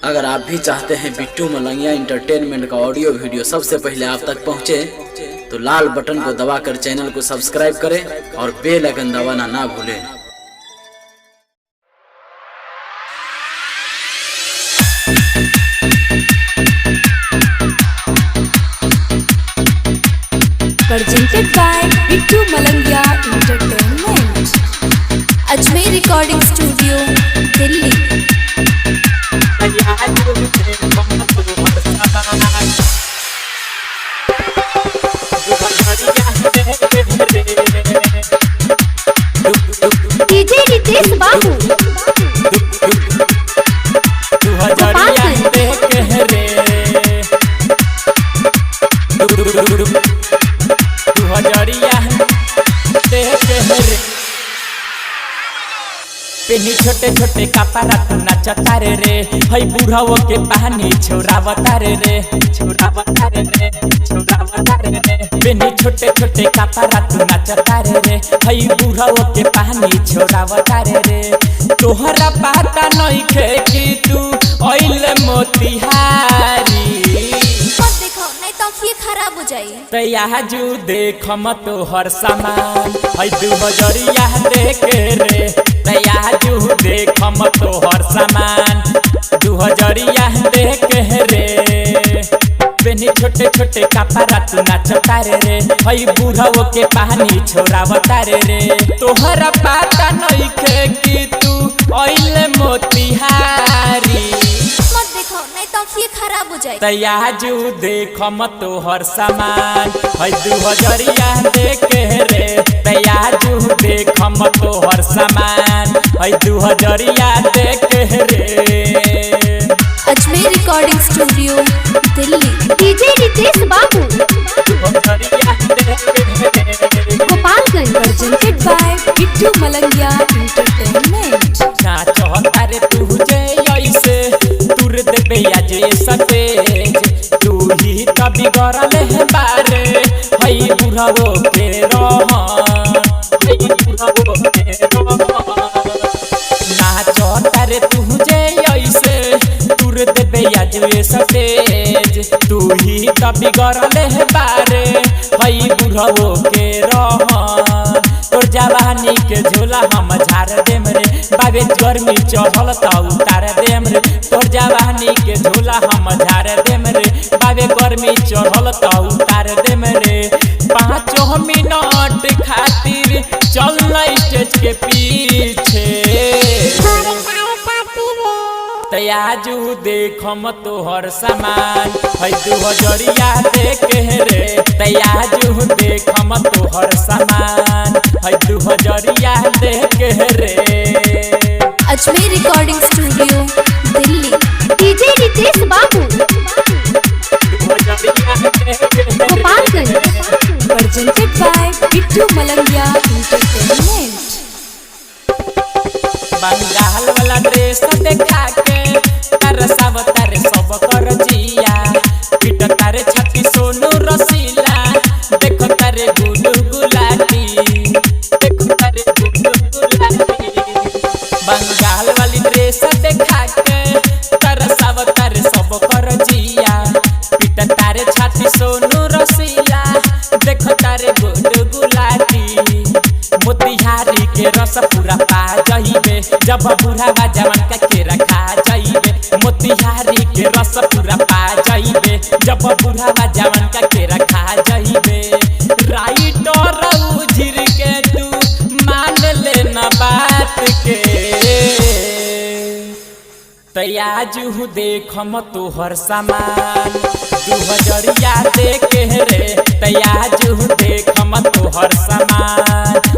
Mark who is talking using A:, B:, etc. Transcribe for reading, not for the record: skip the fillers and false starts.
A: अगर आप भी चाहते हैं बिट्टू मलंगिया इंटरटेनमेंट का ऑडियो वीडियो सबसे पहले आप तक पहुंचे, तो लाल बटन को दबाकर चैनल को सब्सक्राइब करें और बेल आइकन दबाना ना भूलें।
B: Presented by Bittu Malangia Entertainment, Ajmer Recording Studio, Delhi. DJ Ritesh Babu,
C: पेनी छोटे छोटे कपड़ा तू नचता रे हई बुढ़ाओ के पानी छोरावता रे छोरावता रे छोरावता रे पेनी छोटे छोटे कपड़ा तू नचता रे हई बुढ़ाओ के पानी छोरावता रे तोहरा पता नहीं खे कि तू ओइल मोतिहारी
B: मत देखो नहीं तो आँखें खराब हो जाए।
C: तयाजू देख मत हर सामान हई 2000 देख रे तयाजू देख मत हर सामान 2000 देख रे बेनी छोटे छोटे कपड़ा तू नाचता रे हई बुढ़ाओ के पानी छोरावता रे तोहरा पता नहीं खे कि तू ओइल मोतिहारी
B: मत देखो नहीं तो आँखें खराब हो जाए।
C: तयाजू देख मत हर सामान हई 2000 देख रे तयाजू देख मत हर सामान हई 2000 देख रे।
B: Ajmer recording studio Delhi. DJ Ritesh Babu, Gopalganj. Presented by Bittu Malangiya entertainment.
C: नाचता रे तुझे ऐसे तुर देबे आज सतेज तू ही कभी गरल है बारे हई बुढ़ाओ के रहन हई बुढ़ाओ के रहन नाचता रे तुझे ऐसे तुर देबे आज सतेज तू ही कभी गरल है बारे हई बुढ़ाओ के रहन तोर जवानी के झोला हम झाड़ देम रे बाबे गर्मी चढ़ल त उतार देम रे तोर जवानी के झोला हम झाड़ देम रे बाबे गर्मी चढ़ल त उतार देम रे 5 मिनट खातिर चल स्टेज के पीछे तयाजू देख मत हर सामान हई 2000 देख रे तयाजू देख मत हर सामान हई 2000 देख रे।
B: Ajmer recording studio Delhi. DJ Ritesh Babu, Gopalganj. Presented by Bittu Malangiya entertainment.
C: Bengal वाला ड्रेस देखा के तरसाव तारे सब कर जिया पीट तारे छाती सोनू रसीला देखो तारे गुडू गुलाटी देखो तारे गुडू गुलाटी बंगाल वाली ड्रेस देखा के तरसाव तारे सब कर जिया पीट तारे छाती सोनू रसीला देखो तारे गुडू गुलाटी मोतिहारी के रस पूरा पा जाइबे जब बुढ़ावा जवान का के रखा जाइबे मोतिहारी के रस पूरा पा जाइबे जब बुढ़ावा जवान का के रखा जाइबे राइटर उजिर के तू मान लेना बात के तयाजू देख मत हर सामान 2000 देख रे तयाजू देख मत हर सामान